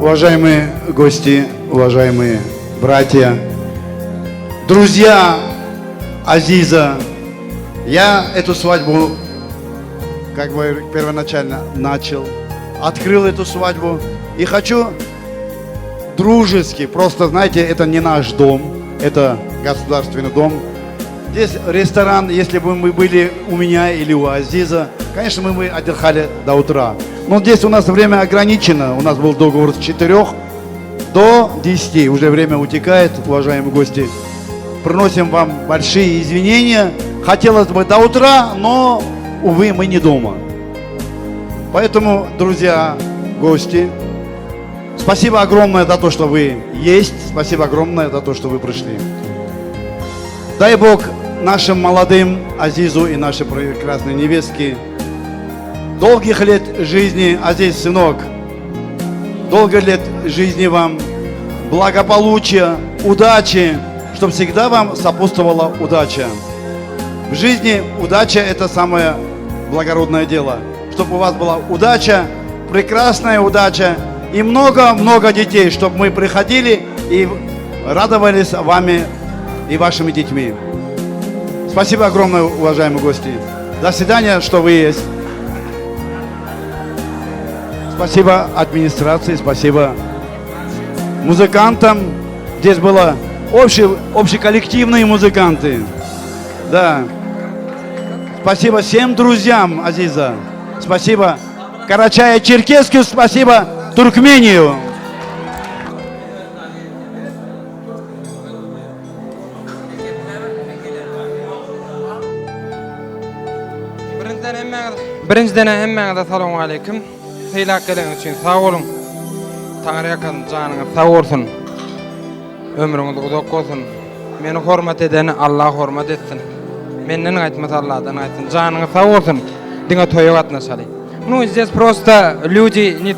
Уважаемые гости, уважаемые братья, друзья Азиза, я эту свадьбу, как бы первоначально начал, открыл эту свадьбу и хочу дружески, просто, знаете, это не наш дом, это государственный дом. Здесь ресторан, если бы мы были у меня или у Азиза, конечно, мы бы отдыхали до утра. Но здесь у нас время ограничено, у нас был договор с 4 до 10, уже время утекает, уважаемые гости. Приносим вам большие извинения, хотелось бы до утра, но, увы, мы не дома. Поэтому, друзья, гости, спасибо огромное за то, что вы есть, спасибо огромное за то, что вы пришли. Дай Бог нашим молодым Азизу и нашей прекрасной невестке долгих лет жизни, Азиз, сынок, долгих лет жизни вам, благополучия, удачи, чтобы всегда вам сопутствовала удача. В жизни удача – это самое благородное дело. Чтобы у вас была удача, прекрасная удача и много-много детей, чтобы мы приходили и радовались вами и вашими детьми. Спасибо огромное, уважаемые гости. До свидания, что вы есть. Спасибо администрации, спасибо музыкантам. Здесь было общеколлективные музыканты. Да. Спасибо всем друзьям Азиза. Спасибо Карачаево-Черкесскую, спасибо Туркмению. Birinchidan hammaga assalomu alaykum. Xeyirli kelgan uchun sog' olun. Tangri yakan joningiz sog' bo'lsin. Ömrünüz uzak olsun. Meni hurmat eden Allah hurmat etsin. Menden aytmasa Allah'dan aytsin. Canınız sağ olsun. Динго тою отношали. Ну, здесь просто люди не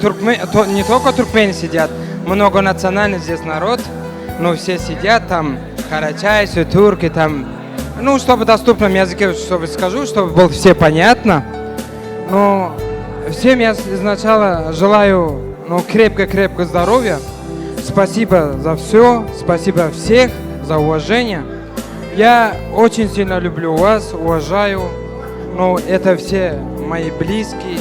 только туркмены сидят, много национальных здесь народ, но все сидят там, карачайцы, турки там. Ну, чтобы в доступном языке, чтобы скажу, чтобы было все понятно. Но всем я сначала желаю крепко здоровья. Спасибо за все, спасибо всех за уважение. Я очень сильно люблю вас, уважаю. Ну, это все мои близкие,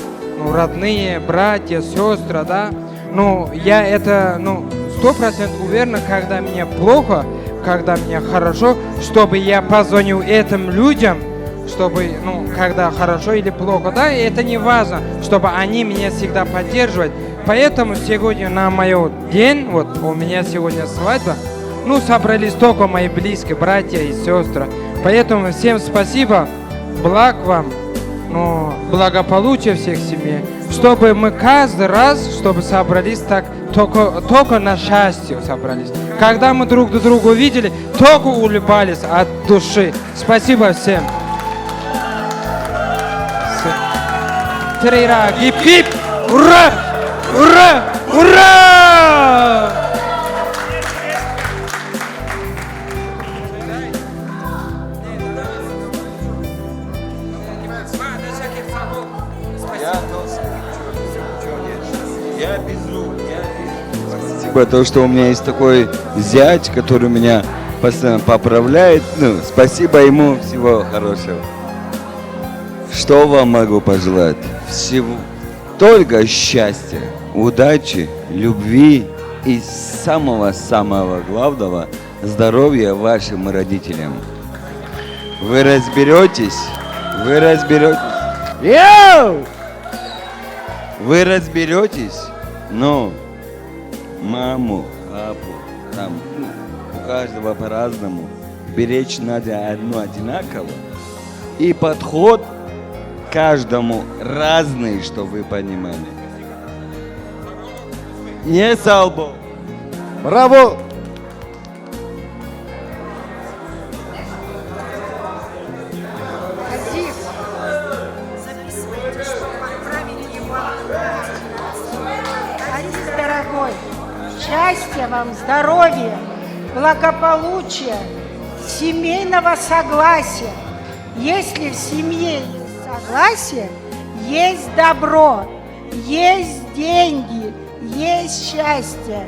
родные, братья, сестры, да. Ну, я это, 100% уверена, когда мне плохо, когда мне хорошо, чтобы я позвонил этим людям, чтобы, когда хорошо или плохо, да, это не важно, чтобы они меня всегда поддерживают. Поэтому сегодня на мой день, вот у меня сегодня свадьба, собрались только мои близкие братья и сестры. Поэтому всем спасибо, благ вам, благополучия всех семей, чтобы мы каждый раз, чтобы собрались так, только на счастье собрались. Когда мы друг друга увидели, только улыбались от души. Спасибо всем. Три-ра, гип-гип, ура! Ура! Ура! Я безумно. Спасибо, то, что у меня есть такой зять, который меня постоянно поправляет. Спасибо ему, всего хорошего. Что вам могу пожелать? Всего. Только счастья, удачи, любви и самого-самого главного здоровья вашим родителям. Вы разберетесь? Вы разберетесь? Маму, папу, там, у каждого по-разному. Беречь надо одинаково. И подход каждому разный, что вы понимали. Не салбо. Браво! Азиз, записывайте, что отправили его. Азиз, дорогой, счастья вам, здоровья, благополучия, семейного согласия. Если в семье есть согласие, есть добро, есть деньги, есть счастье.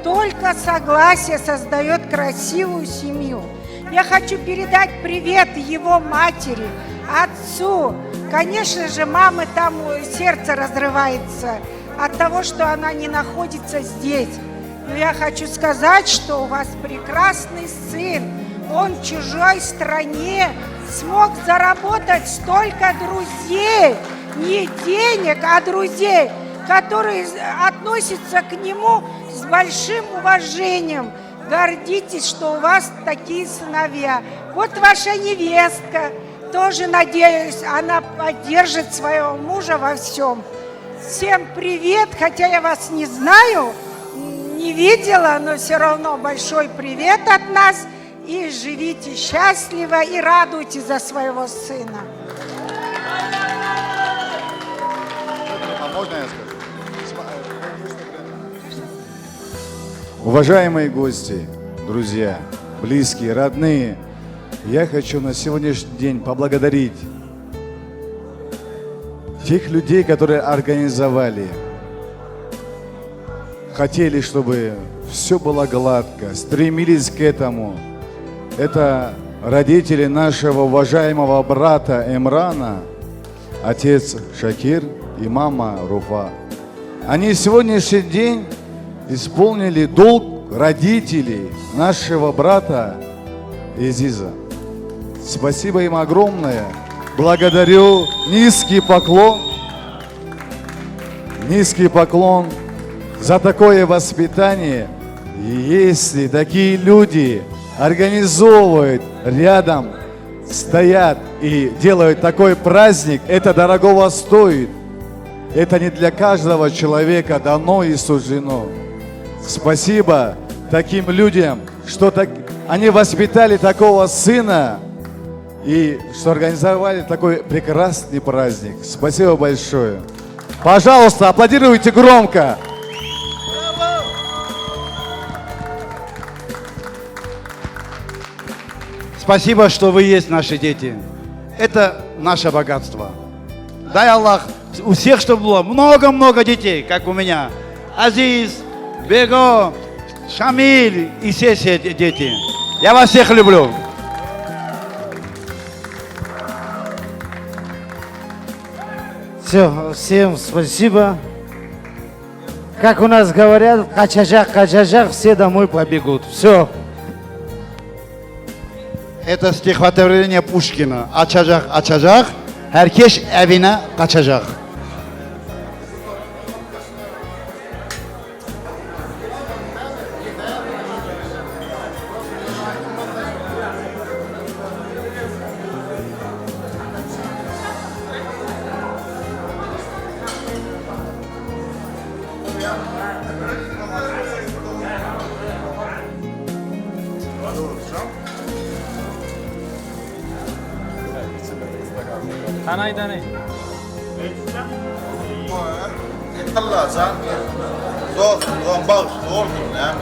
Только согласие создает красивую семью. Я хочу передать привет его матери, отцу. Конечно же, мамы там сердце разрывается от того, что она не находится здесь. Но я хочу сказать, что у вас прекрасный сын. Он в чужой стране смог заработать столько друзей. Не денег, а друзей, которые относятся к нему с большим уважением. Гордитесь, что у вас такие сыновья. Вот ваша невестка. Тоже, надеюсь, она поддержит своего мужа во всем. Всем привет, хотя я вас не знаю, не видела, но все равно большой привет от нас. И живите счастливо и радуйтесь за своего сына. Можно я скажу? Уважаемые гости, друзья, близкие, родные, я хочу на сегодняшний день поблагодарить тех людей, которые организовали, хотели, чтобы все было гладко, стремились к этому. Это родители нашего уважаемого брата Эмрана, отец Шакир и мама Руфа. Они сегодняшний день исполнили долг родителей нашего брата Азиза. Спасибо им огромное. Благодарю. Низкий поклон за такое воспитание. И если такие люди организовывают рядом, стоят и делают такой праздник, это дорогого стоит. Это не для каждого человека дано и суждено. Спасибо таким людям, что они воспитали такого сына и что организовали такой прекрасный праздник. Спасибо большое. Пожалуйста, аплодируйте громко. Спасибо, что вы есть наши дети. Это наше богатство. Дай Аллах у всех, чтобы было много-много детей, как у меня. Азиз, Бего, Шамиль и все дети. Я вас всех люблю. Все, всем спасибо. Как у нас говорят, качажак, все домой побегут. Все. Это стихотворение Пушкина. Açacak, herkes evine kaçacak. الله زان زوج زوج باغ زوج نعم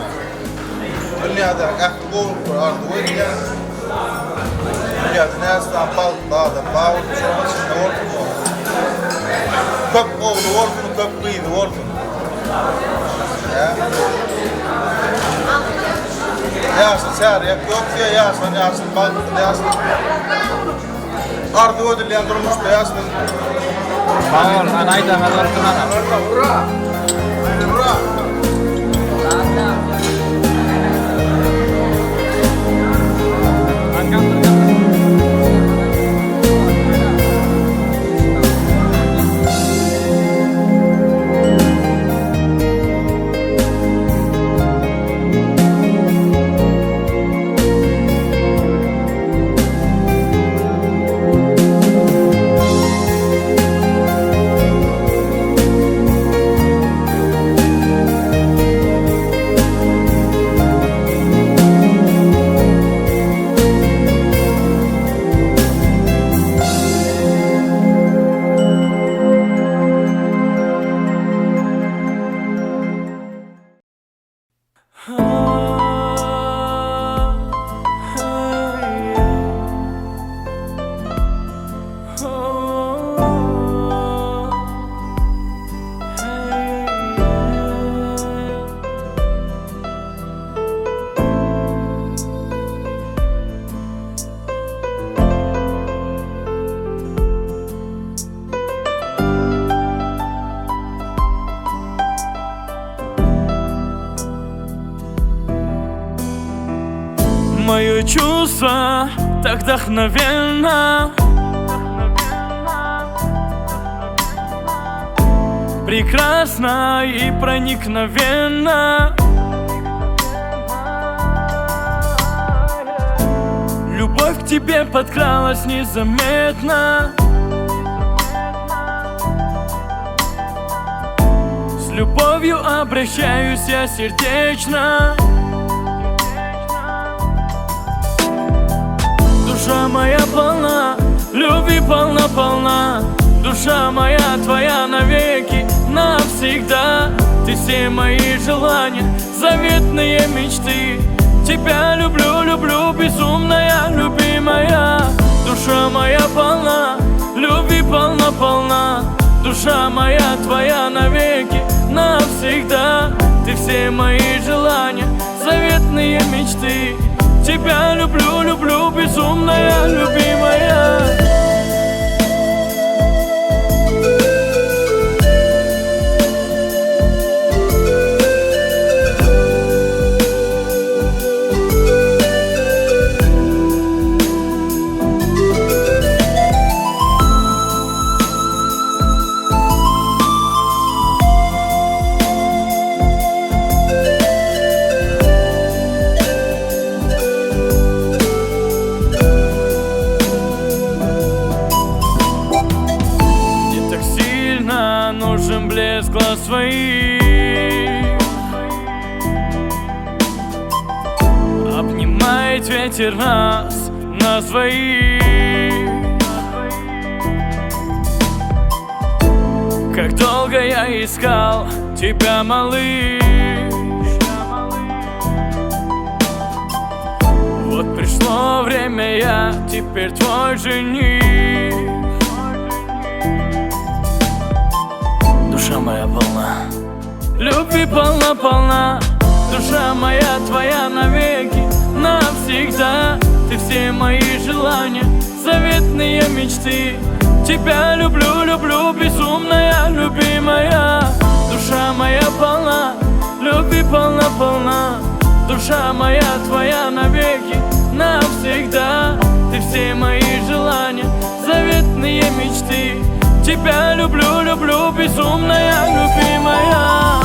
اللي هذا أخبور في الأرض وين اللي هذا ناس عم باغ هذا باغ شو بس نور كم قول نور كم قيد نور يا سعر يا كوكسي يا باغ يا أرض ود اللي عندهم مش يا Bawol, anay da hazır kınana. Мое чувство так вдохновенно, прекрасно и проникновенно. Любовь к тебе подкралась незаметно. С любовью обращаюсь я сердечно. Душа моя полна, любви полна-полна. Душа моя твоя навеки, навсегда. Ты все мои желания, заветные мечты. Тебя люблю, люблю, безумная любимая. Душа моя полна, любви полна-полна. Душа моя твоя навеки, навсегда. Ты все мои желания, заветные мечты. Тебя люблю, люблю, безумная любимая. Нужен блеск глаз своих, обнимает ветер нас на своих. Как долго я искал тебя, малыш. Вот пришло время, я теперь твой жених. Душа моя полна, любви полна-полна. Душа моя твоя навеки, навсегда. Ты все мои желания, заветные мечты. Тебя люблю, люблю, безумная любимая. Душа моя полна, любви полна-полна. Душа моя твоя навеки, навсегда. Ты все мои желания, заветные мечты. Тебя люблю, люблю, безумная любимая.